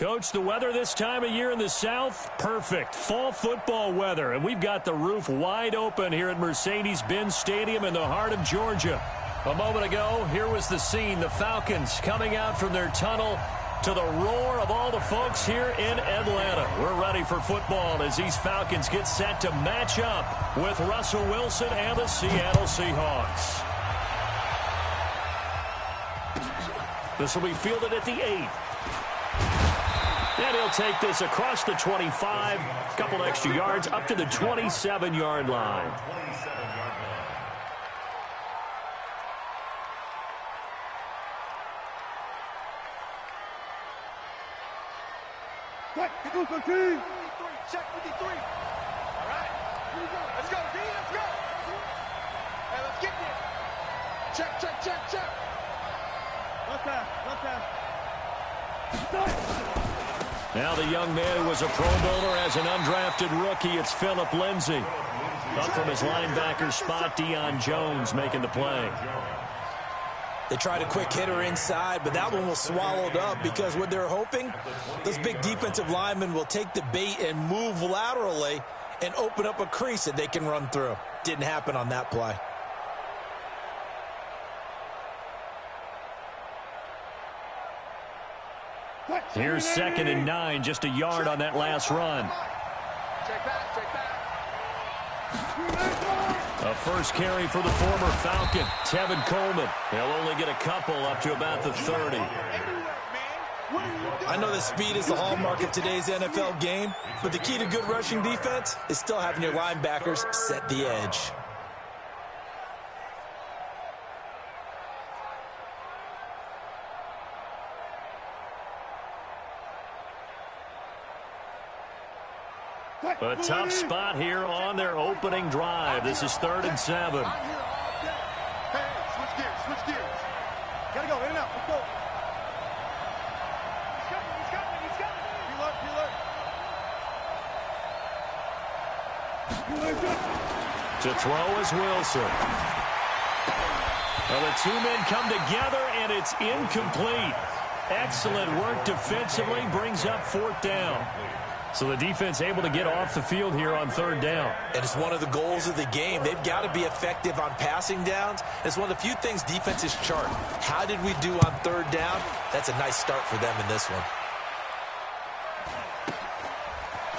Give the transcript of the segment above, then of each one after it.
Coach, the weather this time of year in the South, perfect. Fall football weather, and we've got the roof wide open here at Mercedes-Benz Stadium in the heart of Georgia. A moment ago, here was the scene. The Falcons coming out from their tunnel to the roar of all the folks here in Atlanta. We're ready for football as these Falcons get set to match up with Russell Wilson and the Seattle Seahawks. This will be fielded at the 8. And he'll take this across the 25, a couple extra yards, up to the 27-yard line. Check 53. All right, here we go. Let's go, D. Let's go. Hey, let's get there. Check, check, check, check. Left pass. Now the young man who was a Pro Bowler as an undrafted rookie, it's Phillip Lindsay. Up from his linebacker spot, Deion Jones making the play. They tried a quick hitter inside, but that one was swallowed up because what they're hoping, those big defensive linemen will take the bait and move laterally and open up a crease that they can run through. Didn't happen on that play. Here's 2nd and 9, just a yard on that last run. Check back, check back. A first carry for the former Falcon, Tevin Coleman. He'll only get a couple up to about the 30. I know that speed is the hallmark of today's NFL game, but the key to good rushing defense is still having your linebackers set the edge. A tough spot here on their opening drive. This is 3rd and 7. Hey, switch gears. Gotta go, in and out, let's go. He's coming. To throw is Wilson. Well, the two men come together, and it's incomplete. Excellent work defensively, brings up 4th down. So the defense able to get off the field here on 3rd down. And it's one of the goals of the game. They've got to be effective on passing downs. It's one of the few things defenses chart. How did we do on 3rd down? That's a nice start for them in this one.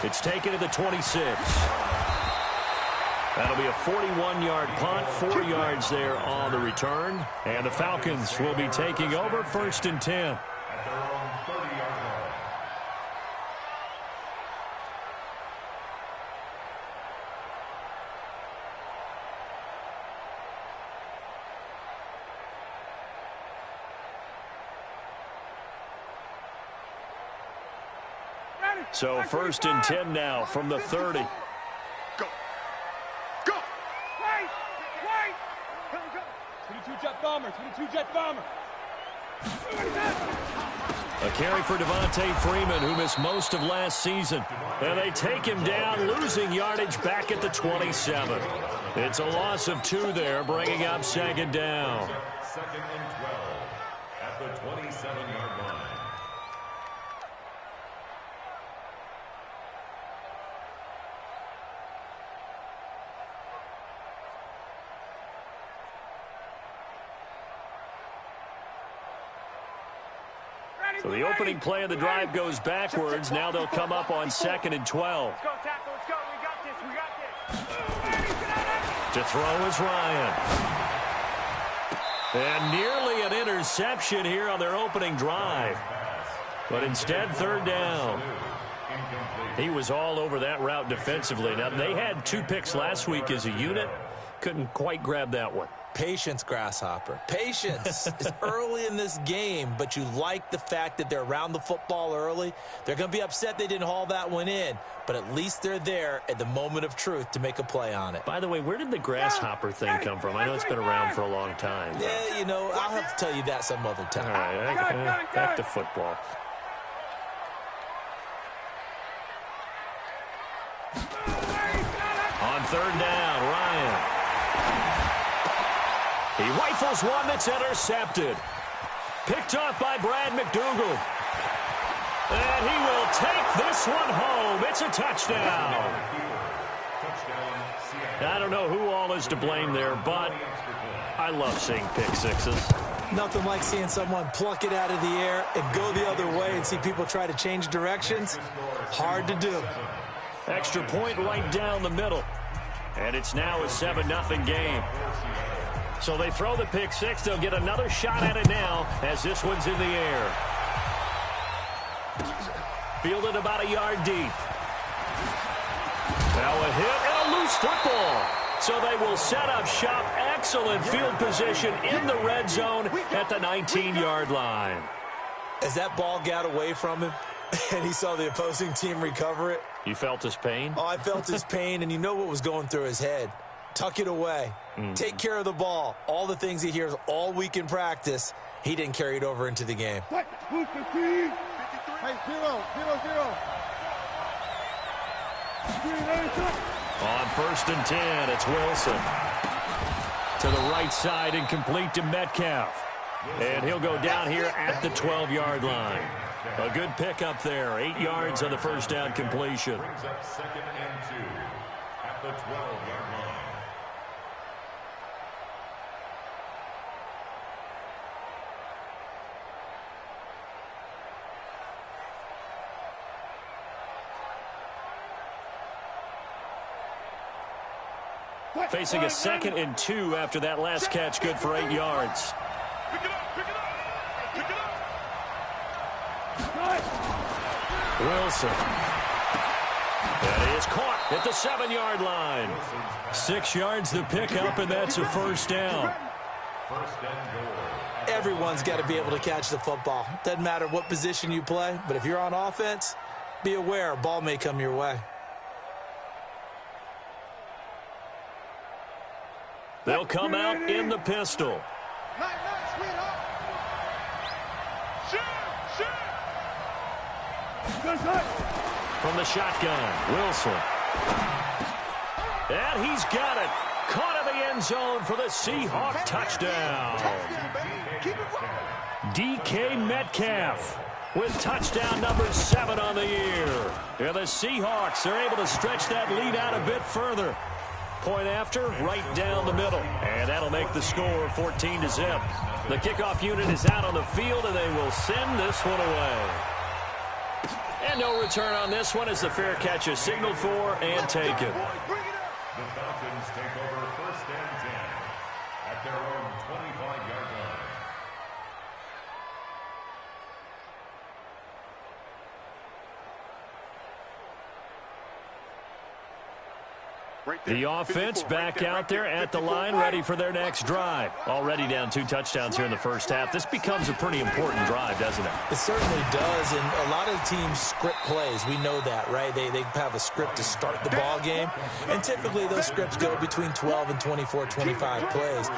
It's taken to the 26. That'll be a 41-yard punt, 4 yards there on the return. And the Falcons will be taking over 1st and 10. So 1st and 10 now from the 30. Go. Wait. 22 jet bomber. A carry for Devontae Freeman, who missed most of last season. And they take him down, losing yardage back at the 27. It's a loss of 2 there, bringing up 2nd down. 2nd and 12 at the 27-yard line. So the opening play of the drive goes backwards. Now they'll come up on 2nd and 12. Let's go, tackle. Let's go. We got this. To throw is Ryan. And nearly an interception here on their opening drive. But instead, 3rd down. He was all over that route defensively. Now, they had 2 picks last week as a unit. Couldn't quite grab that one. Patience, Grasshopper. Patience. It's early in this game, but you like the fact that they're around the football early. They're going to be upset they didn't haul that one in, but at least they're there at the moment of truth to make a play on it. By the way, where did the Grasshopper thing come from? I know it's been around for a long time. Yeah, you know, I'll have to tell you that some other time. All right, back to football. On 3rd down, Ryan. He rifles one that's intercepted. Picked off by Brad McDougal. And he will take this one home. It's a touchdown. I don't know who all is to blame there, but I love seeing pick sixes. Nothing like seeing someone pluck it out of the air and go the other way and see people try to change directions. Hard to do. Extra point right down the middle. And it's now a 7-0 game. So they throw the pick six. They'll get another shot at it now as this one's in the air. Fielded about a yard deep. Now a hit and a loose football. So they will set up shop. Excellent field position in the red zone at the 19-yard line. As that ball got away from him and he saw the opposing team recover it. You felt his pain? Oh, I felt his pain, and you know what was going through his head. Tuck it away. Take care of the ball. All the things he hears all week in practice, he didn't carry it over into the game. Hey, 0-0-0. On 1st and 10, it's Wilson. To the right side and complete to Metcalf. And he'll go down here at the 12-yard line. A good pickup there. 8 yards on the first down completion. Brings up 2nd and 2 at the 12-yard line. Facing a 2nd and 2 after that last catch, good for 8 yards. Pick it up, pick it up, pick it up. Wilson. That is caught at the 7-yard line. 6 yards the pickup, and that's a first down. First and goal. Everyone's got to be able to catch the football. Doesn't matter what position you play, but if you're on offense, be aware a ball may come your way. They'll come out in the pistol. Nice, sweetheart. Shoot. From the shotgun, Wilson. And he's got it. Caught in the end zone for the Seahawk touchdown. Keep it rolling. DK Metcalf with touchdown number 7 on the year. Yeah, the Seahawks are able to stretch that lead out a bit further. Point after, right down the middle. And that'll make the score 14-0. The kickoff unit is out on the field, and they will send this one away. And no return on this one as the fair catch is signaled for and taken. The Falcons take over 1st and 10 at their own 25-yard line. The offense back out there at the line, ready for their next drive. Already down 2 touchdowns here in the first half. This becomes a pretty important drive, doesn't it? It certainly does, and a lot of teams script plays. We know that, right? They have a script to start the ball game, and typically those scripts go between 12 and 24, 25 plays.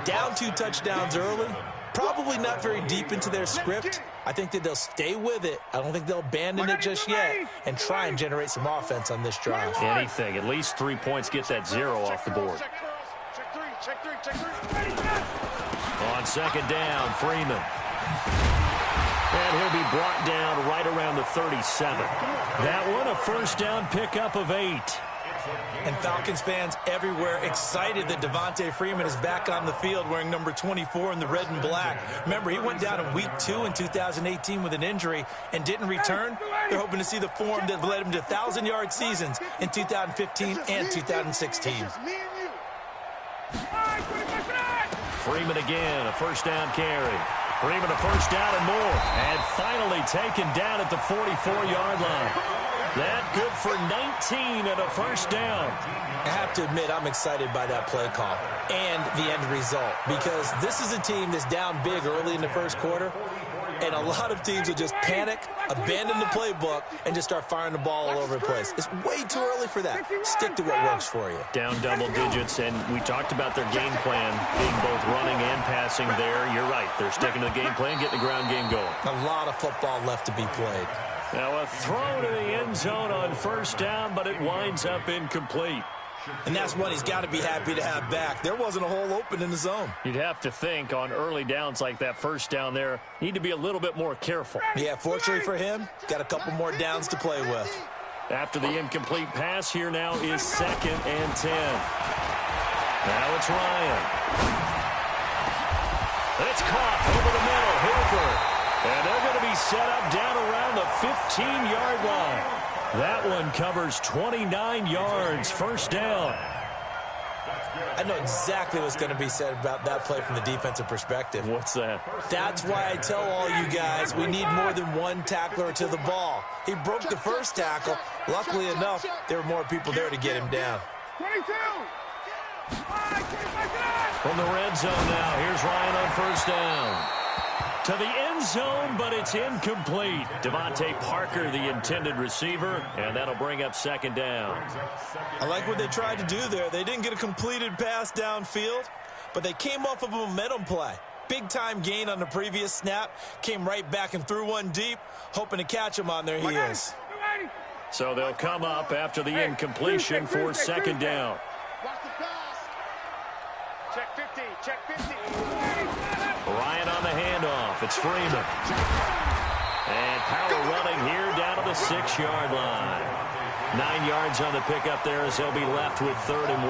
Down 2 touchdowns early, probably not very deep into their script. I think that they'll stay with it. I don't think they'll abandon it just yet and try and generate some offense on this drive. Anything. At least 3 points get that 0 off the board. Check three. On 2nd down, Freeman. And he'll be brought down right around the 37. That one, a first down pickup of 8. And Falcons fans everywhere excited that Devontae Freeman is back on the field wearing number 24 in the red and black. Remember, he went down in week 2 in 2018 with an injury and didn't return. They're hoping to see the form that led him to 1,000-yard seasons in 2015 and 2016. Freeman again, a first down carry. Freeman a first down and more. And finally taken down at the 44-yard line. That good for 19 and a first down. I have to admit, I'm excited by that play call and the end result, because this is a team that's down big early in the first quarter, and a lot of teams will just panic, abandon the playbook, and just start firing the ball all over the place. It's way too early for that. Stick to what works for you. Down double digits, and we talked about their game plan being both running and passing there. You're right. They're sticking to the game plan, getting the ground game going. A lot of football left to be played. Now a throw to the end zone on first down, but it winds up incomplete. And that's one he's got to be happy to have back. There wasn't a hole open in the zone. You'd have to think on early downs like that first down there, need to be a little bit more careful. Yeah, fortunately for him, got a couple more downs to play with. After the incomplete pass, here now is 2nd and 10. Now it's Ryan. It's caught over the middle. Hoover. And they're going to be set up down around the 15-yard line. That one covers 29 yards, first down. I know exactly what's going to be said about that play from the defensive perspective. What's that? That's why I tell all you guys we need more than one tackler to the ball. He broke the first tackle. Luckily enough, there were more people there to get him down. 22. From the red zone now, here's Ryan on first down. To the end zone, but it's incomplete. Devontae Parker, the intended receiver, and that'll bring up 2nd down. I like what they tried to do there. They didn't get a completed pass downfield, but they came off of a momentum play. Big-time gain on the previous snap. Came right back and threw one deep, hoping to catch them on their heels. So they'll come up after the incompletion for 2nd down. Watch the pass. Check 50. Check 50. Ryan on the handoff. It's Freeman. And power running here down to the 6-yard line. 9 yards on the pickup there as they'll be left with 3rd and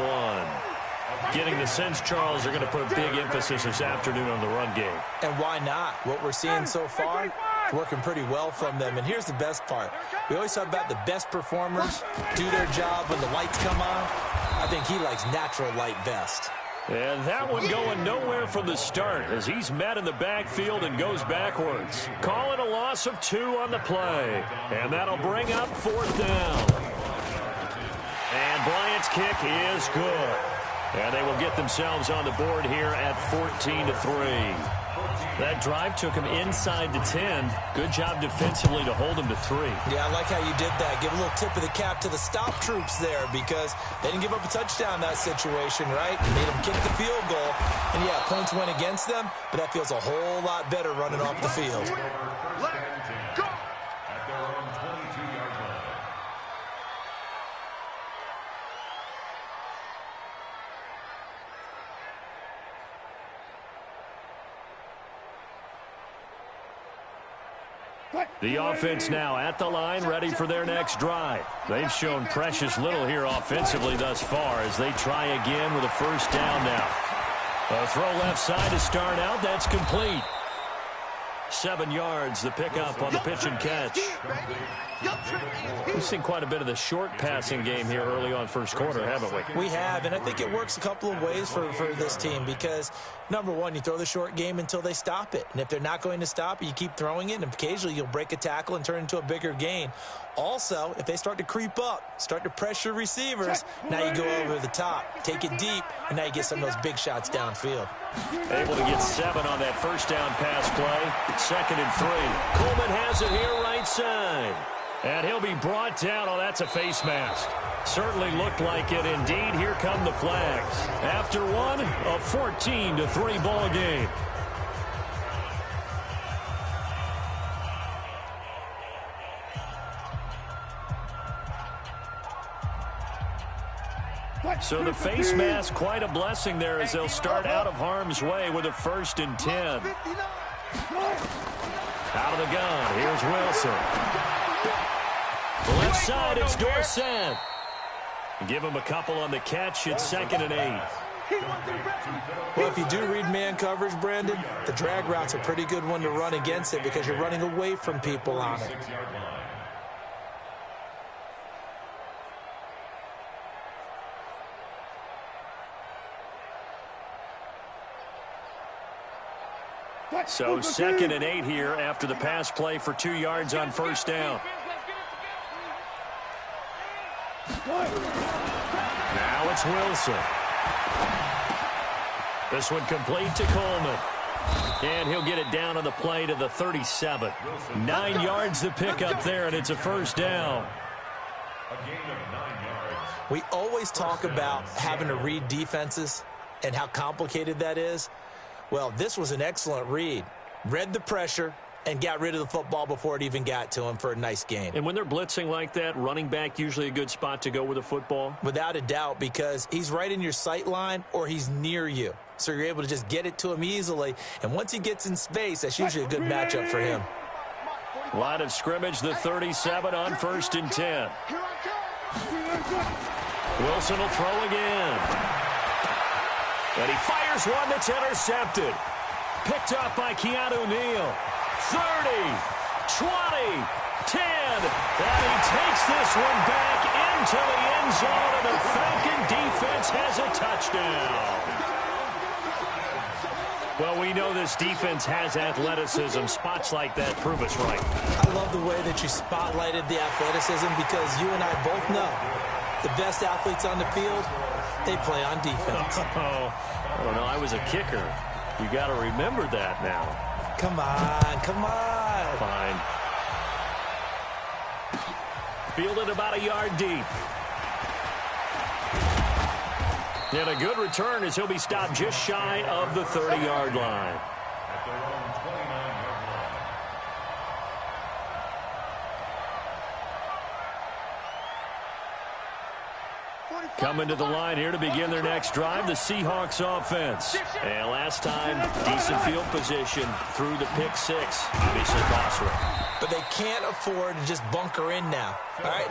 1. Getting the sense, Charles, are going to put big emphasis this afternoon on the run game. And why not? What we're seeing so far, it's working pretty well from them. And here's the best part. We always talk about the best performers do their job when the lights come on. I think he likes natural light best. And that one going nowhere from the start as he's met in the backfield and goes backwards. Calling a loss of 2 on the play. And that'll bring up 4th down. And Bryant's kick is good. And they will get themselves on the board here at 14-3. That drive took him inside the 10. Good job defensively to hold him to 3. Yeah, I like how you did that. Give a little tip of the cap to the stop troops there because they didn't give up a touchdown in that situation, right? Made them kick the field goal. And, yeah, points went against them, but that feels a whole lot better running off the field. Go. At their own 22-yard line. The offense now at the line, ready for their next drive. They've shown precious little here offensively thus far as they try again with a first down now. A throw left side to start out. That's complete. 7 yards, the pickup on the pitch and catch. We've seen quite a bit of the short passing game here early on first quarter, haven't we? We have, and I think it works a couple of ways for this team because, number one, you throw the short game until they stop it. And if they're not going to stop it, you keep throwing it, and occasionally you'll break a tackle and turn it into a bigger gain. Also, if they start to creep up, start to pressure receivers, now you go over the top, take it deep, and now you get some of those big shots downfield. Able to get 7 on that first down pass play. 2nd and 3. Coleman has it here right side. And he'll be brought down. Oh, that's a face mask. Certainly looked like it. Indeed, here come the flags. After one, a 14-3 ball game. So the face mask, quite a blessing there as they'll start out of harm's way with a 1st and 10. Out of the gun, here's Wilson. Left side, it's Dorsett. Give him a couple on the catch. It's 2nd and 8. Well, if you do read man coverage, Brandon, the drag route's a pretty good one to run against it because you're running away from people on it. So 2nd and 8 here after the pass play for 2 yards on first down. Now it's Wilson. This one complete to Coleman. And he'll get it down on the play to the 37. 9 yards to pick up there, and it's a first down. A gain of 9 yards. We always talk about having to read defenses and how complicated that is. Well, this was an excellent read. Read the pressure, and got rid of the football before it even got to him for a nice gain. And when they're blitzing like that, running back usually a good spot to go with a football? Without a doubt, because he's right in your sight line or he's near you. So you're able to just get it to him easily. And once he gets in space, that's usually a good matchup for him. Line of scrimmage, the 37 on 1st and 10. Wilson will throw again. And he fires one that's intercepted. Picked up by Keanu Neal. 30, 20, 10. And he takes this one back into the end zone, and the Falcon defense has a touchdown. Well, we know this defense has athleticism. Spots like that prove us right. I love the way that you spotlighted the athleticism because you and I both know the best athletes on the field, they play on defense. Oh, I don't know. I was a kicker. You got to remember that now. Come on, come on. Fine. Fielded about a yard deep. And a good return as he'll be stopped just shy of the 30-yard line. At their own 29-yard line. Coming to the line here to begin their next drive, the Seahawks offense. And last time, decent field position through the pick six. Obviously costly. But they can't afford to just bunker in now. All right,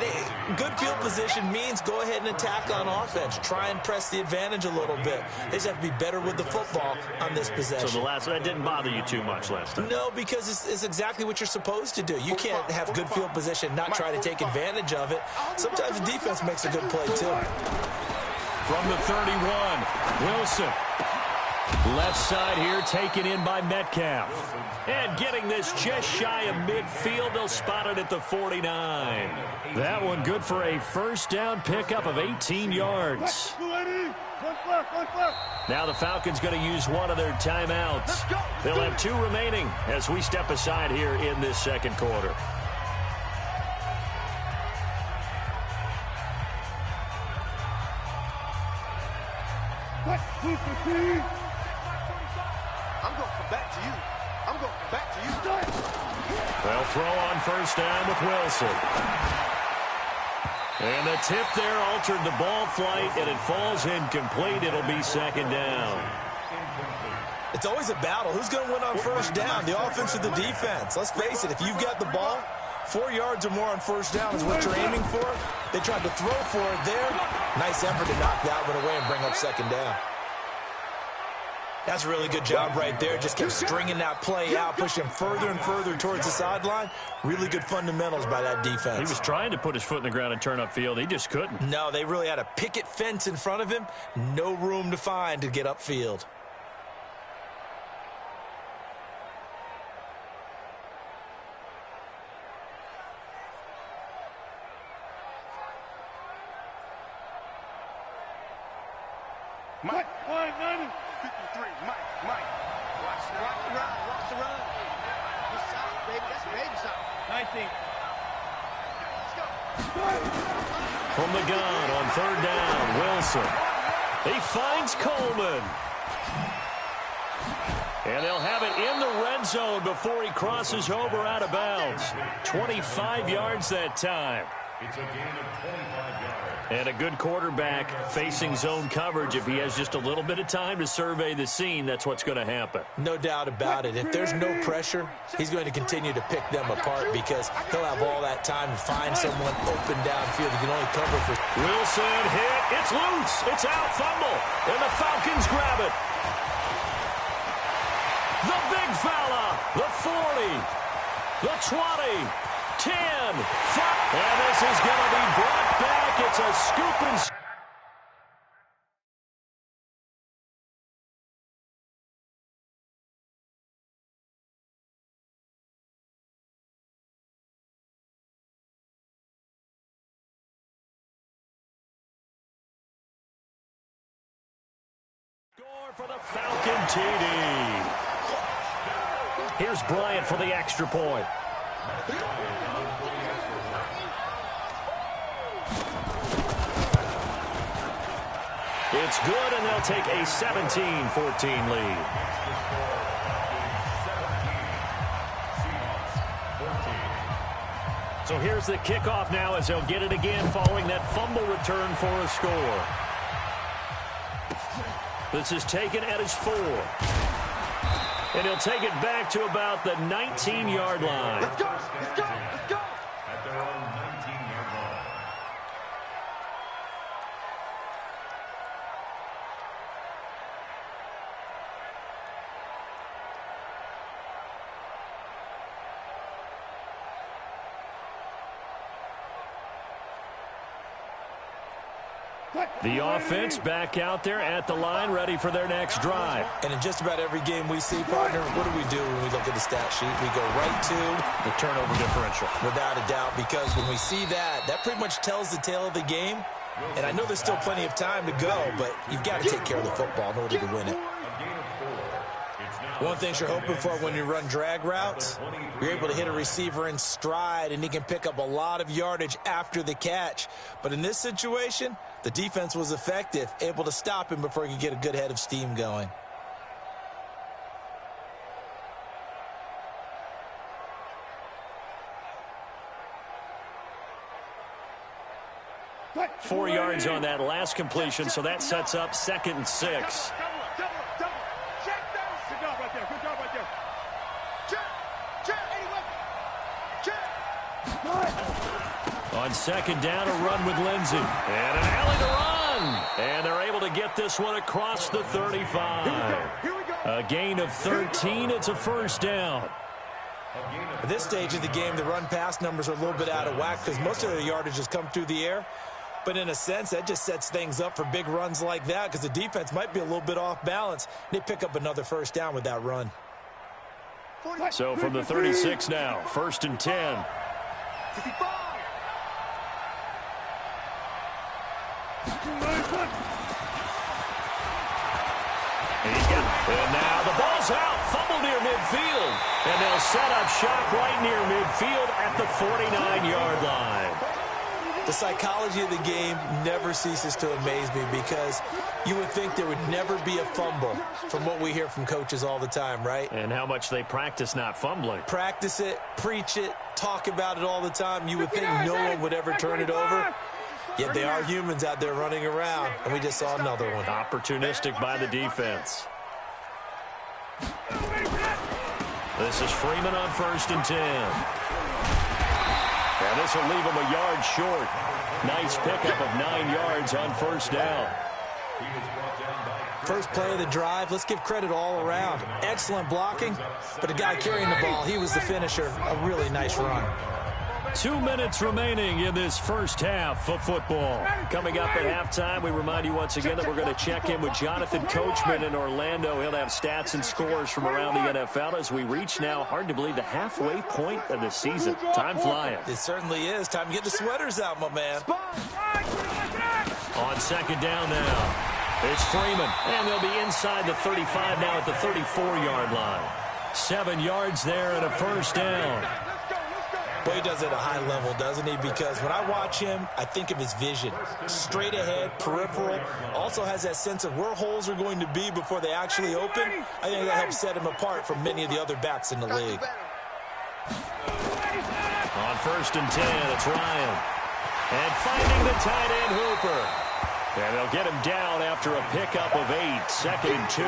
good field position means go ahead and attack on offense. Try and press the advantage a little bit. They just have to be better with the football on this possession. So that didn't bother you too much last time? No, because it's exactly what you're supposed to do. You can't have good field position, not try to take advantage of it. Sometimes the defense makes a good play, too. From the 31, Wilson. Left side here taken in by Metcalf. And getting this just shy of midfield, they'll spot it at the 49. That one good for a first down pickup of 18 yards. Now the Falcons going to use one of their timeouts. They'll have 2 remaining as we step aside here in this second quarter. I'm going to come back to you. I'm going to come back to you. They'll throw on first down with Wilson. And the tip there altered the ball flight, and it falls incomplete. It'll be second down. It's always a battle. Who's going to win on first down, the offense or the defense? Let's face it, if you've got the ball, 4 yards or more on first down is what you're aiming for. They tried to throw for it there. Nice effort to knock that one away and bring up second down. That's a really good job right there. Just kept stringing that play out, pushing further and further towards the sideline. Really good fundamentals by that defense. He was trying to put his foot in the ground and turn upfield. He just couldn't. No, they really had a picket fence in front of him. No room to find to get upfield. Mike, 53, Mike. Watch the run. Good shot, baby. That's a baby shot. 19. Let's go. From the gun on third down, Wilson. He finds Coleman. And they'll have it in the red zone before he crosses over out of bounds. 25 yards that time. It's a gain of 25 yards. And a good quarterback facing zone coverage. If he has just a little bit of time to survey the scene, that's what's going to happen. No doubt about it. If there's no pressure, he's going to continue to pick them apart because he'll have all that time to find someone open downfield. He can only cover for... Wilson hit. It's loose. It's out. Fumble. And the Falcons grab it. The big fella. The 40. The 20. 10, 5, and this is going to be brought back. It's a scoop and... Score for the Falcon TD. Here's Bryant for the extra point. It's good, and they'll take a 17-14 lead. So here's the kickoff now as they'll get it again following that fumble return for a score. This is taken at his 4. And he'll take it back to about the 19-yard line. Let's go, let's go, let's go. At their own 19-yard line. The offense back out there at the line, ready for their next drive. And in just about every game we see, partner, what do we do when we look at the stat sheet? We go right to the turnover differential. Without a doubt, because when we see that, that pretty much tells the tale of the game. And I know there's still plenty of time to go, but you've got to take care of the football in order to win it. One thing you're hoping for when you run drag routes, you're able to hit a receiver in stride, and he can pick up a lot of yardage after the catch. But in this situation, the defense was effective, able to stop him before he could get a good head of steam going. Right. 4 yards on that last completion, so that sets up 2nd and 6. On 2nd down, a run with Lindsey. And an alley to run. And they're able to get this one across the 35. A gain of 13. It's a 1st down. At this stage of the game, the run-pass numbers are a little bit out of whack because most of the yardage has come through the air. But in a sense, that just sets things up for big runs like that because the defense might be a little bit off balance. They pick up another 1st down with that run. So from the 36 now, 1st and 10. And now the ball's out. Fumble near midfield. And they'll set up shop right near midfield at the 49-yard line. The psychology of the game never ceases to amaze me because you would think there would never be a fumble from what we hear from coaches all the time, right? And how much they practice not fumbling. Practice it, preach it, talk about it all the time. You would think no one would ever turn it over. Yet they are humans out there running around, and we just saw another one. Opportunistic by the defense. This is Freeman on 1st and 10. And this will leave him a yard short. Nice pickup of 9 yards on 1st down. First play of the drive, let's give credit all around. Excellent blocking, but the guy carrying the ball, he was the finisher. A really nice run. 2 minutes remaining in this first half of football. Coming up at halftime, we remind you once again that we're going to check in with Jonathan Coachman in Orlando. He'll have stats and scores from around the NFL as we reach now, hard to believe, the halfway point of the season. Time flying. It certainly is. Time to get the sweaters out, my man. On 2nd down now, it's Freeman. And they'll be inside the 35 now at the 34-yard line. 7 yards there and a 1st down. Well, he does it at a high level, doesn't he? Because when I watch him, I think of his vision. Straight ahead, peripheral. Also has that sense of where holes are going to be before they actually open. I think that helps set him apart from many of the other backs in the league. On 1st and 10, it's Ryan. And finding the tight end Hooper. And they'll get him down after a pickup of 8. 2nd and 2.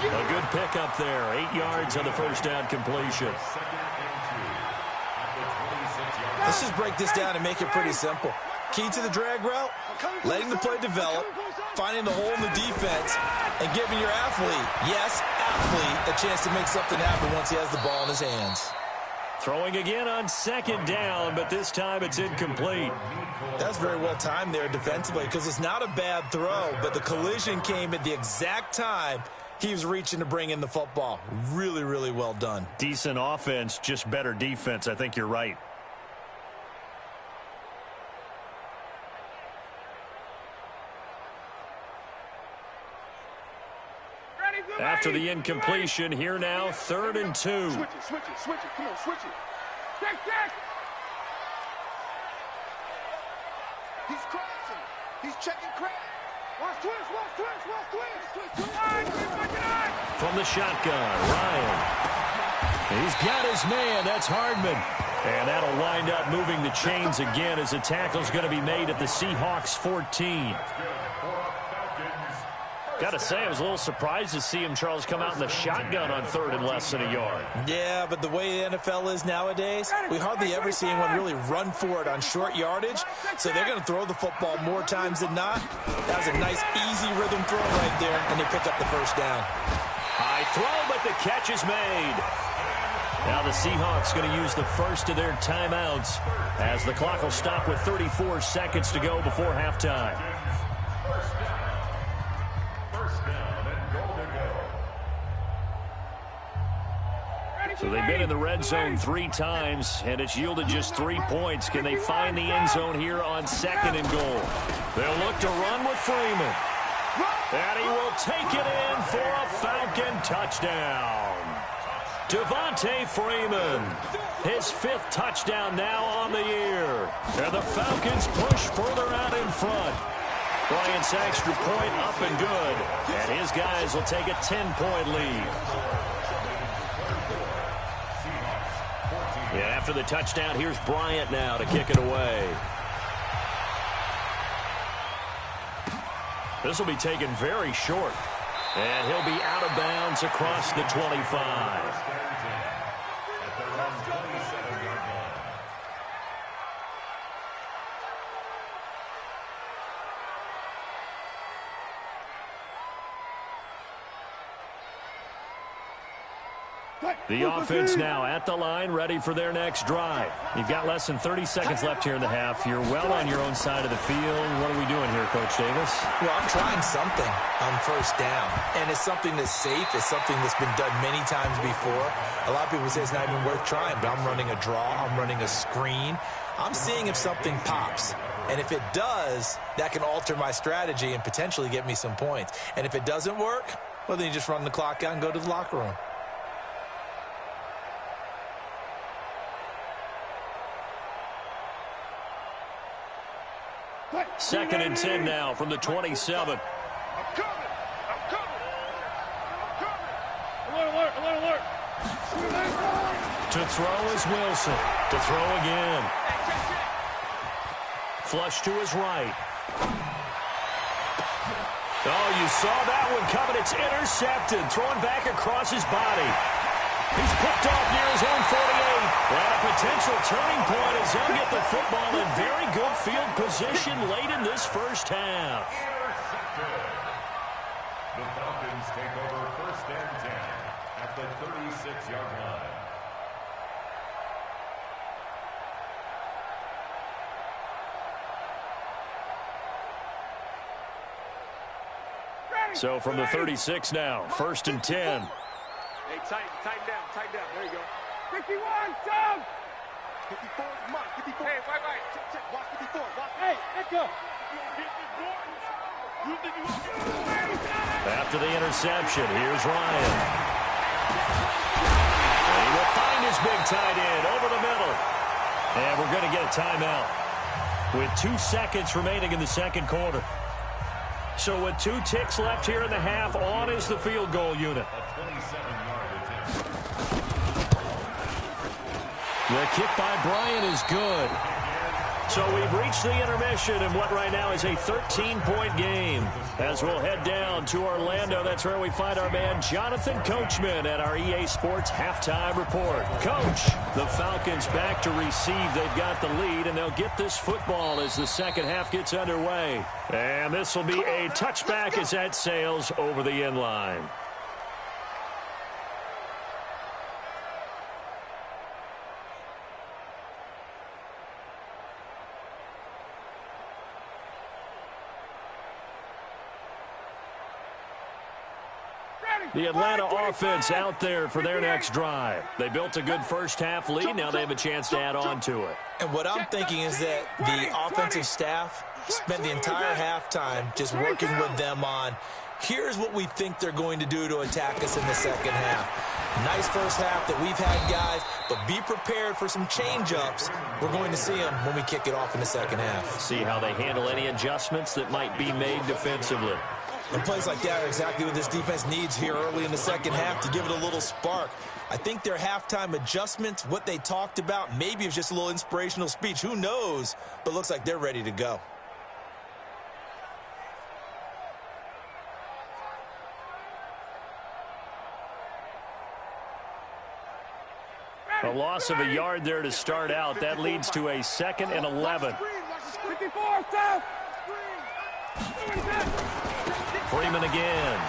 A good pickup there. 8 yards on the 1st down completion. Let's just break this down and make it pretty simple. Key to the drag route, letting the play develop, finding the hole in the defense, and giving your athlete, yes, athlete, a chance to make something happen once he has the ball in his hands. Throwing again on 2nd down, but this time it's incomplete. That's very well timed there defensively because it's not a bad throw, but the collision came at the exact time he was reaching to bring in the football. Really, really well done. Decent offense, just better defense. I think you're right. After the incompletion, here now, 3rd and 2. Switch it, switch it, switch it. Come on, switch it. Check, check. He's crossing. He's checking crack. Watch twist, watch twist, watch twist. From the shotgun, Ryan. He's got his man. That's Hardman. And that'll wind up moving the chains again as the tackle's going to be made at the Seahawks 14. Got to say, I was a little surprised to see him, Charles, come out in the shotgun on 3rd and less than a yard. Yeah, but the way the NFL is nowadays, we hardly ever see anyone really run for it on short yardage. So they're going to throw the football more times than not. That was a nice, easy rhythm throw right there, and they pick up the first down. High throw, but the catch is made. Now the Seahawks going to use the first of their timeouts as the clock will stop with 34 seconds to go before halftime. So they've been in the red zone 3 times, and it's yielded just 3 points. Can they find the end zone here on 2nd and goal? They'll look to run with Freeman. And he will take it in for a Falcon touchdown. Devontae Freeman, his 5th touchdown now on the year. And the Falcons push further out in front. Bryant's extra point up and good. And his guys will take a 10-point lead. Yeah, after the touchdown, here's Bryant now to kick it away. This will be taken very short. And he'll be out of bounds across the 25. The offense now at the line, ready for their next drive. You've got less than 30 seconds left here in the half. You're well on your own side of the field. What are we doing here, Coach Davis? Well, I'm trying something on first down, and it's something that's safe. It's something that's been done many times before. A lot of people say it's not even worth trying, but I'm running a draw. I'm running a screen. I'm seeing if something pops. And if it does, that can alter my strategy and potentially get me some points. And if it doesn't work, well, then you just run the clock out and go to the locker room. Second and 10 now from the 27. I'm coming. Alert. To throw is Wilson. To throw again. Flush to his right. Oh, you saw that one coming. It's intercepted. Thrown back across his body. He's picked off near his own 48. And a potential turning point as he'll get the football in very good field position late in this first half. The Falcons take over 1st and 10 at the 36-yard line. So from the 36 now, 1st and 10. Hey, tighten down. There you go. 51, Tom! 54, come on, 54. Hey, right. Check. Watch 54. Watch. Hey, let's go. After the interception, here's Ryan. And he will find his big tight end over the middle. And we're going to get a timeout with 2 seconds remaining in the second quarter. So with 2 ticks left here in the half, on is the field goal unit. The kick by Bryant is good. So we've reached the intermission in what right now is a 13-point game. As we'll head down to Orlando, that's where we find our man Jonathan Coachman at our EA Sports Halftime Report. Coach, the Falcons back to receive. They've got the lead, and they'll get this football as the second half gets underway. And this will be a touchback as that sails over the end line. The Atlanta offense out there for their next drive. They built a good first half lead. Now they have a chance to add on to it. And what I'm thinking is that the offensive staff spent the entire halftime just working with them on, here's what we think they're going to do to attack us in the second half. Nice first half that we've had, guys, but be prepared for some change-ups. We're going to see them when we kick it off in the second half. See how they handle any adjustments that might be made defensively. And plays like that are exactly what this defense needs here early in the second half to give it a little spark. I think their halftime adjustments, what they talked about, maybe it's just a little inspirational speech. Who knows? But looks like they're ready to go. A loss of a yard there to start out. That leads to a 2nd and 11. 54, stop! Freeman again.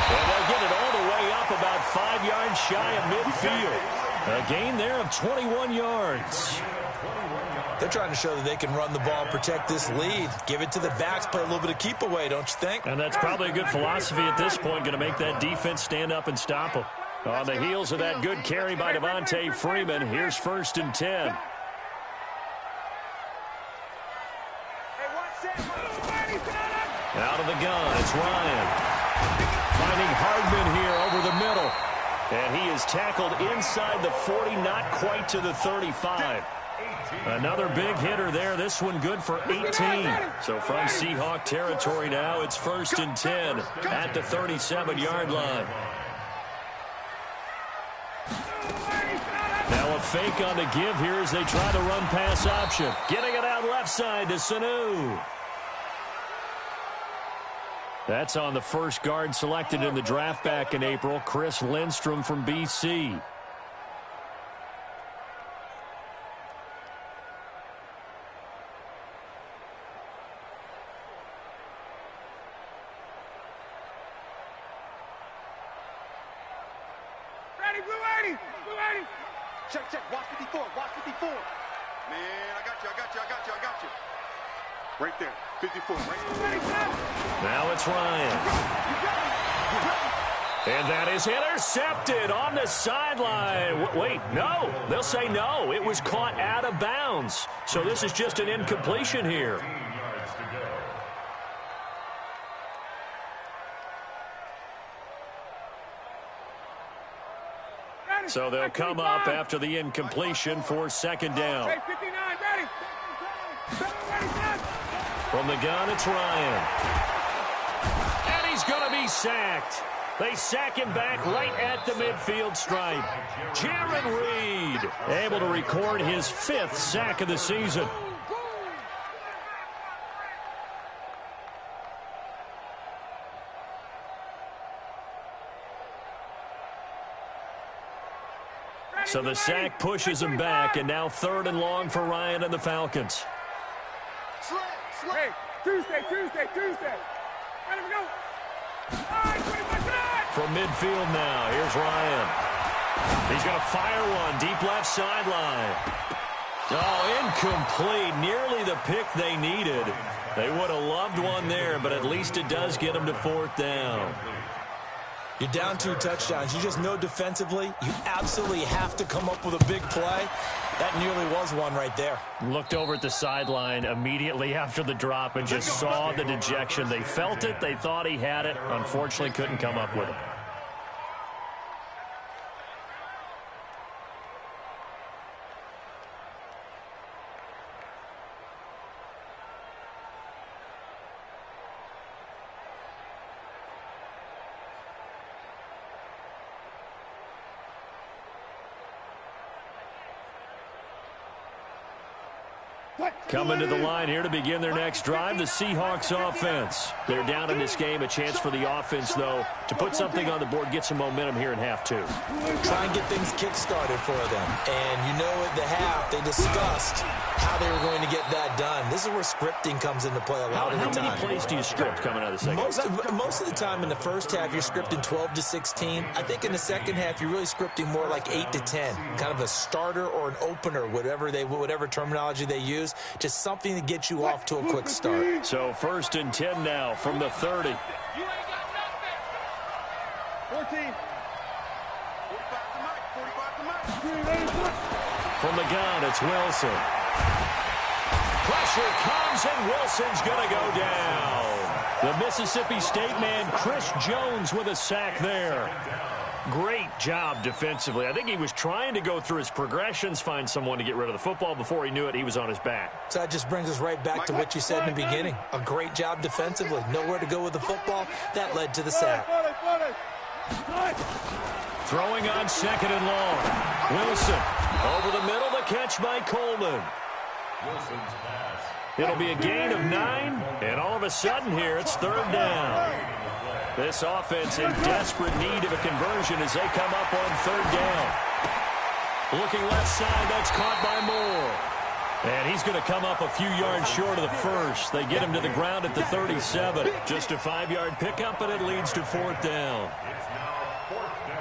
And they'll get it all the way up about 5 yards shy of midfield. A gain there of 21 yards. They're trying to show that they can run the ball and protect this lead. Give it to the backs, play a little bit of keep away, don't you think? And that's probably a good philosophy at this point, going to make that defense stand up and stop them. On the heels of that good carry by Devontae Freeman, here's 1st and 10. Out of the gun, it's Ryan. Finding Hardman here over the middle. And he is tackled inside the 40, not quite to the 35. Another big hitter there. This one good for 18. So from Seahawk territory now, it's 1st and 10 at the 37-yard line. Now a fake on the give here as they try the run-pass option. Getting it out left side to Sanu. That's on the first guard selected in the draft back in April, Chris Lindstrom from BC. Ready, blue 80! Blue 80! Check, check, watch 54, watch 54. Man, I got you. Right there, 54, right there. Now it's Ryan. And that is intercepted on the sideline. Wait, no. They'll say no. It was caught out of bounds. So this is just an incompletion here. So they'll come up after the incompletion for 2nd down. Hey, 59, ready. From the gun, it's Ryan. And he's going to be sacked. They sack him back right at the midfield stripe. Jaron Reed able to record his 5th sack of the season. So the sack pushes him back, and now 3rd and long for Ryan and the Falcons. Hey, Tuesday. Let him go. From midfield now, here's Ryan. He's going to fire one deep left sideline. Oh, incomplete. Nearly the pick they needed. They would have loved one there, but at least it does get them to 4th down. You're down 2 touchdowns. You just know defensively you absolutely have to come up with a big play. That nearly was one right there. Looked over at the sideline immediately after the drop and just saw the dejection. They felt it. They thought he had it. Unfortunately, couldn't come up with it. Coming to the line here to begin their next drive, the Seahawks offense. They're down in this game. A chance for the offense, though, to put something on the board, get some momentum here in half 2. Try and get things kick-started for them. And you know at the half, they discussed how they were going to get that done. This is where scripting comes into play a lot of the time. How many plays do you script coming out of the second half? Most of the time in the first half, you're scripting 12 to 16. I think in the second half, you're really scripting more like 8 to 10. Kind of a starter or an opener, whatever terminology they use. Just something to get you off to a quick start. So 1st and 10 now from the 30. 14. 45 to Mike. From the gun, it's Wilson. Pressure comes, and Wilson's going to go down. The Mississippi State man, Chris Jones, with a sack there. Great job defensively. I think he was trying to go through his progressions, find someone to get rid of the football. Before he knew it, he was on his back. So that just brings us right back to what you said in the beginning. A great job defensively. Nowhere to go with the football. That led to the sack. Throwing on second and long. Wilson over the middle, the catch by Coleman. Wilson's pass. It'll be a gain of 9, and all of a sudden here it's third down. This offense in desperate need of a conversion as they come up on third down. Looking left side, that's caught by Moore. And he's going to come up a few yards short of the first. They get him to the ground at the 37. Just a 5-yard pickup, and it leads to fourth down. It's now fourth down.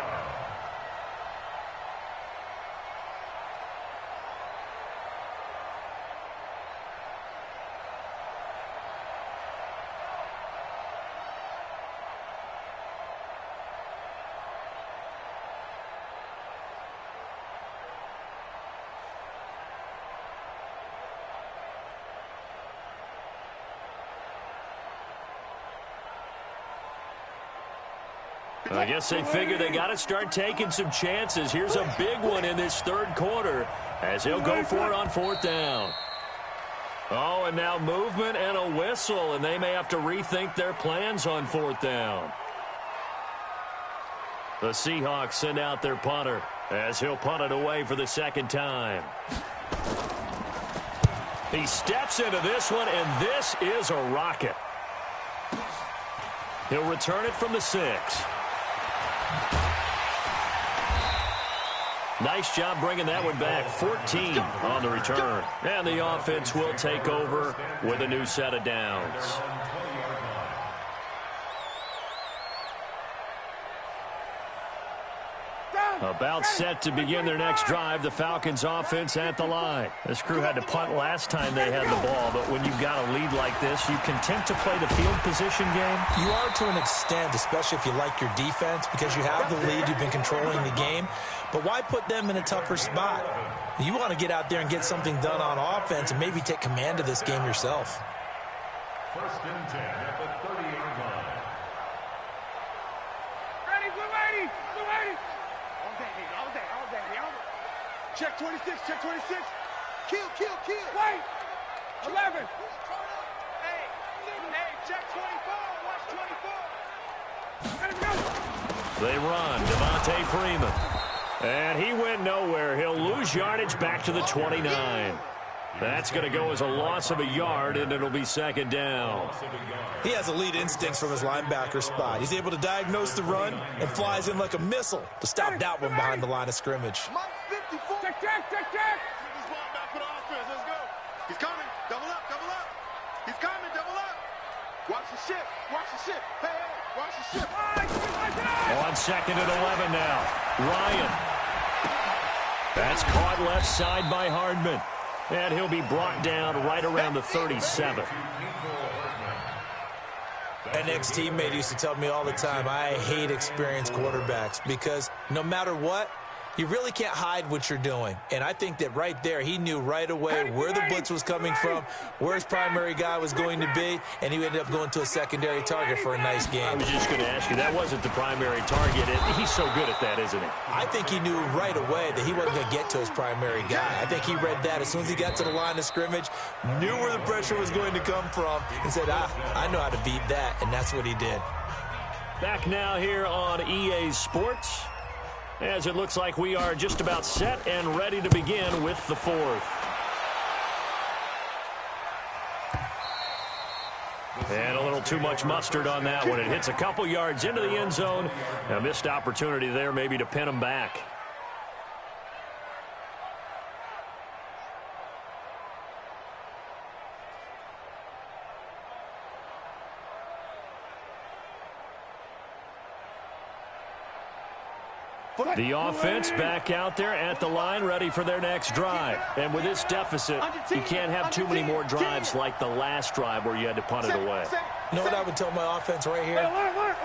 I guess they figure they got to start taking some chances. Here's a big one in this third quarter as he'll go for it on fourth down. Oh, and now movement and a whistle, and they may have to rethink their plans on fourth down. The Seahawks send out their punter as he'll punt it away for the second time. He steps into this one, and this is a rocket. He'll return it from the 6. Nice job bringing that one back. 14 on the return. And the offense will take over with a new set of downs. About set to begin their next drive. The Falcons offense at the line. This crew had to punt last time they had the ball, but when you've got a lead like this, you content to play the field position game? You are to an extent, especially if you like your defense, because you have the lead, you've been controlling the game. But why put them in a tougher spot? You want to get out there and get something done on offense and maybe take command of this game yourself. First and 10 at the 30-yard line. Ready, blue 80, blue 80. All day. Check 26, check 26. Kill. Wait. 11. Hey, check 24, watch 24. They run. Devontae Freeman. And he went nowhere. He'll lose yardage back to the 29. That's going to go as a loss of a yard, and it'll be second down. He has elite instincts from his linebacker spot. He's able to diagnose the run and flies in like a missile to stop that one behind the line of scrimmage. Mike 54. Check. This ball back for the offense. Let's go. He's coming. Double up. He's coming. Double up. Watch the ship. Hey, watch the ship. On second and 11 now. Ryan. That's caught left side by Hardman. And he'll be brought down right around the 37. An ex-teammate used to tell me all the time, I hate experienced quarterbacks because no matter what, you really can't hide what you're doing. And I think that right there, he knew right away where the blitz was coming from, where his primary guy was going to be, and he ended up going to a secondary target for a nice game. I was just going to ask you, that wasn't the primary target. He's so good at that, isn't he? I think he knew right away that he wasn't going to get to his primary guy. I think he read that as soon as he got to the line of scrimmage, knew where the pressure was going to come from, and said, I know how to beat that, and that's what he did. Back now here on EA Sports, as it looks like we are just about set and ready to begin with the fourth. And a little too much mustard on that one. It hits a couple yards into the end zone. A missed opportunity there maybe to pin him back. The offense back out there at the line, ready for their next drive. And with this deficit, you can't have too many more drives like the last drive where you had to punt it away. You know what I would tell my offense right here?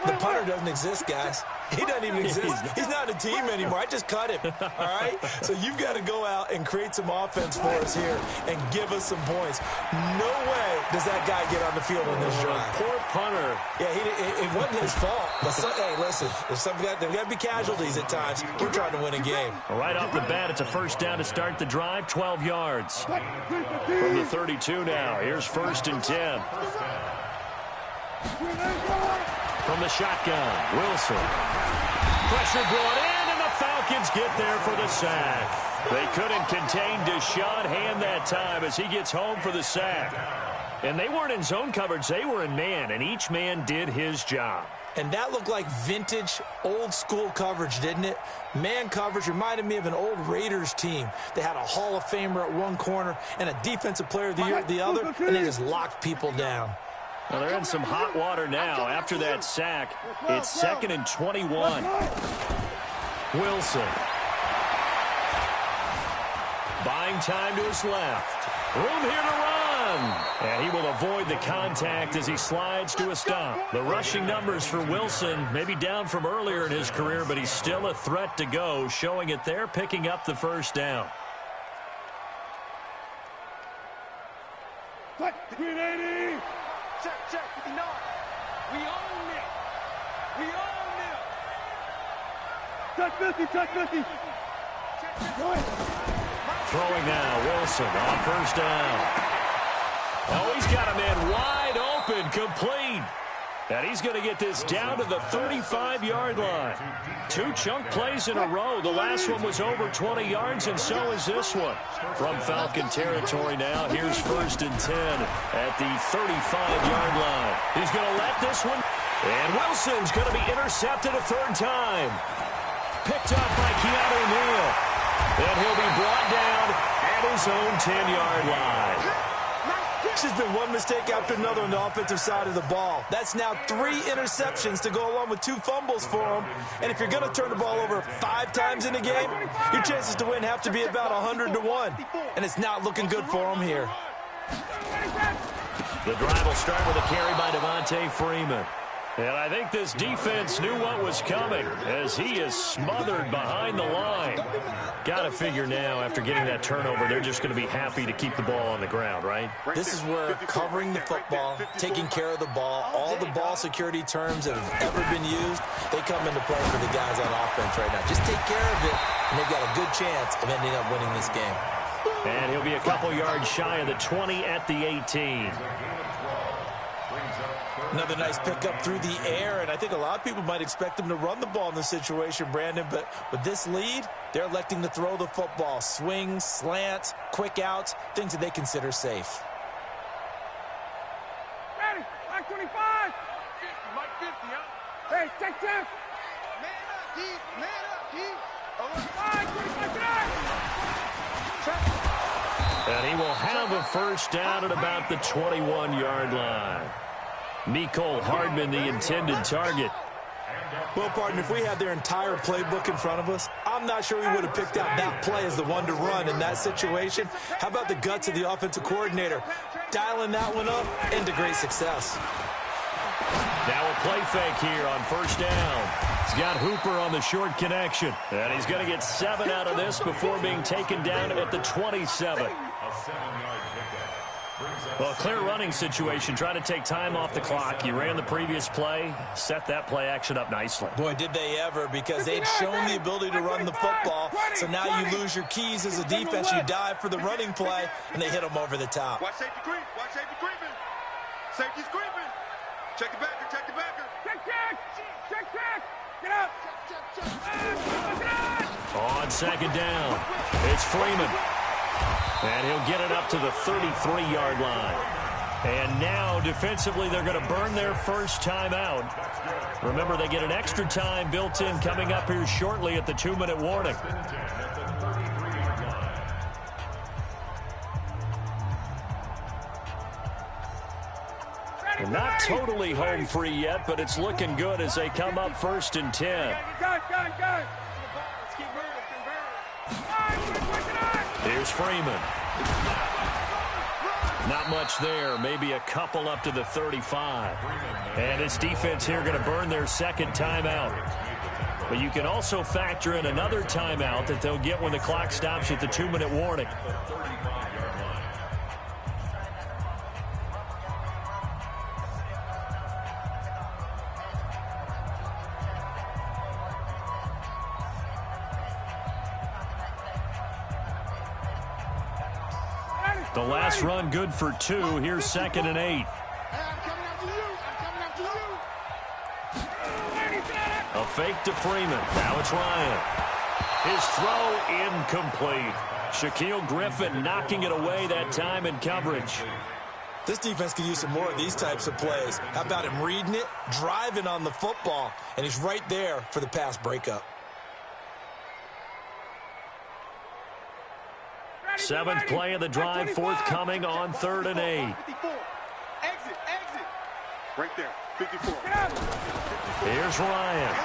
The punter doesn't exist, guys. He doesn't even exist. He's not a team anymore. I just cut him, all right? So you've got to go out and create some offense for us here and give us some points. No way does that guy get on the field on this drive. Poor punter. Yeah, it wasn't his fault. But hey, listen, there's got to be casualties at times. We're trying to win a game. Right off the bat, it's a first down to start the drive, 12 yards. From the 32 now, here's 1st and 10. From the shotgun, Wilson. Pressure brought in, and the Falcons get there for the sack. They couldn't contain Deshaun Hand that time as he gets home for the sack. And they weren't in zone coverage, they were in man, and each man did his job. And that looked like vintage, old-school coverage, didn't it? Man coverage reminded me of an old Raiders team. They had a Hall of Famer at one corner and a Defensive Player of the Year at the other, and they just locked people down. Well, they're in some hot water now. After that sack, it's 2nd and 21. Wilson. Buying time to his left. Room here to run. And he will avoid the contact as he slides to a stop. The rushing numbers for Wilson maybe down from earlier in his career, but he's still a threat to go, showing it there, picking up the first down. Green 80. Check, 59. We own it. We own it. Check 50, check 50. Throwing now, Wilson on first down. Oh, he's got a man wide open, complete. And he's going to get this down to the 35-yard line. 2 chunk plays in a row. The last one was over 20 yards, and so is this one. From Falcon territory now, here's 1st and 10 at the 35-yard line. He's going to let this one, and Wilson's going to be intercepted a 3rd time. Picked up by Keanu Neal. And he'll be brought down at his own 10-yard line. There's been one mistake after another on the offensive side of the ball. That's now 3 interceptions to go along with 2 fumbles for him. And if you're going to turn the ball over 5 times in a game, your chances to win have to be about 100-1. And it's not looking good for him here. The drive will start with a carry by Devontae Freeman. And I think this defense knew what was coming as he is smothered behind the line. Got to figure now, after getting that turnover, they're just going to be happy to keep the ball on the ground, right? This is where covering the football, taking care of the ball, all the ball security terms that have ever been used, they come into play for the guys on offense right now. Just take care of it, and they've got a good chance of ending up winning this game. And he'll be a couple yards shy of the 20 at the 18. Another nice pickup through the air, and I think a lot of people might expect him to run the ball in this situation, Brandon, but with this lead, they're electing to throw the football. Swings, slants, quick outs, things that they consider safe. Ready, Mike 25. Mike 50, huh? Hey, check. Man up, D. Man up, D. And he will have a first down at about the 21-yard line. Mecole Hardman, the intended target. Well, partner, if we had their entire playbook in front of us, I'm not sure we would have picked out that play as the one to run in that situation. How about the guts of the offensive coordinator? Dialing that one up into great success. Now a play fake here on first down. He's got Hooper on the short connection. And he's going to get 7 out of this before being taken down at the 27. Well, clear running situation. Try to take time off the clock. You ran the previous play, set that play action up nicely. Boy, did they ever, because they'd shown the ability to run the football. So now you lose your keys as a defense. You dive for the running play, and they hit them over the top. Watch safety creep. Watch safety creeping. Safety's creeping. Check the backer. Check the backer. Check. Get out. Check. On second down, it's Freeman. And he'll get it up to the 33-yard line. And now, defensively, they're going to burn their first time out. Remember, they get an extra time built in coming up here shortly at the 2-minute warning. And not totally home free yet, but it's looking good as they come up 1st and 10. Here's Freeman. Not much there, maybe a couple up to the 35. And this defense here going to burn their second timeout. But you can also factor in another timeout that they'll get when the clock stops at the 2-minute warning. The last run good for 2. Here's 2nd and 8. A fake to Freeman. Now it's Ryan. His throw incomplete. Shaquille Griffin knocking it away that time in coverage. This defense could use some more of these types of plays. How about him reading it, driving on the football, and he's right there for the pass breakup. 7th play of the drive, forthcoming on 3rd and 8. 54. Exit. Right there, 54. Here's Ryan.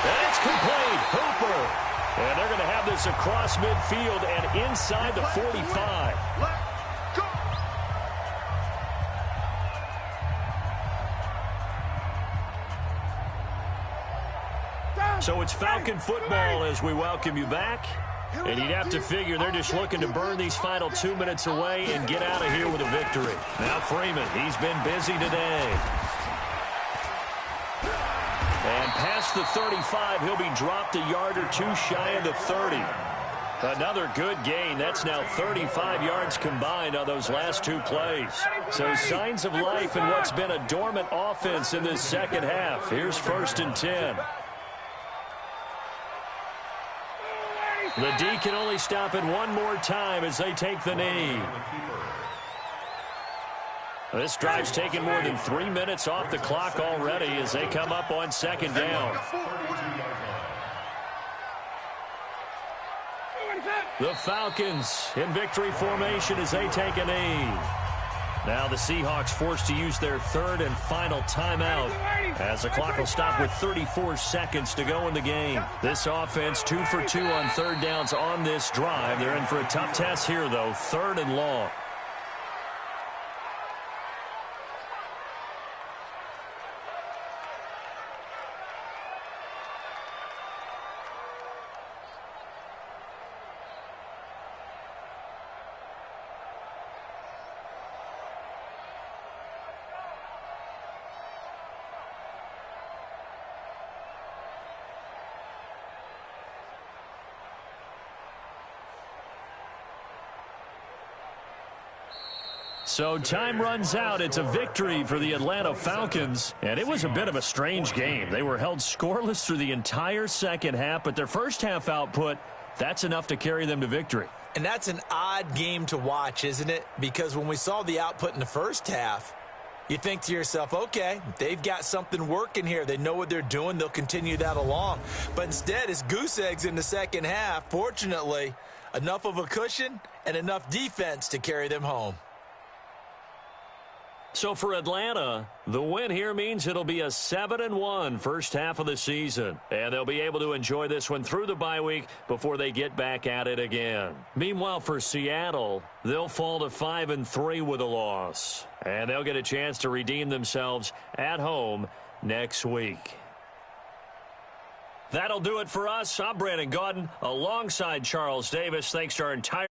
And it's complete. Hooper. And they're going to have this across midfield and inside the 45. So it's Falcon football as we welcome you back. And you'd have to figure they're just looking to burn these final 2 minutes away and get out of here with a victory. Now Freeman, he's been busy today. And past the 35, he'll be dropped a yard or 2 shy of the 30. Another good gain. That's now 35 yards combined on those last 2 plays. So signs of life in what's been a dormant offense in this second half. Here's 1st and 10. The D can only stop it one more time as they take the knee. This drive's taken more than 3 minutes off the clock already as they come up on 2nd down. The Falcons in victory formation as they take a knee. Now the Seahawks forced to use their 3rd and final timeout as the clock will stop with 34 seconds to go in the game. This offense 2 for 2 on 3rd downs on this drive. They're in for a tough test here, though, 3rd and long. So time runs out. It's a victory for the Atlanta Falcons. And it was a bit of a strange game. They were held scoreless through the entire second half, but their first half output, that's enough to carry them to victory. And that's an odd game to watch, isn't it? Because when we saw the output in the first half, you think to yourself, okay, they've got something working here. They know what they're doing. They'll continue that along. But instead, it's goose eggs in the second half. Fortunately, enough of a cushion and enough defense to carry them home. So for Atlanta, the win here means it'll be a 7-1 first half of the season. And they'll be able to enjoy this one through the bye week before they get back at it again. Meanwhile, for Seattle, they'll fall to 5-3 with a loss. And they'll get a chance to redeem themselves at home next week. That'll do it for us. I'm Brandon Gaudin alongside Charles Davis. Thanks to our entire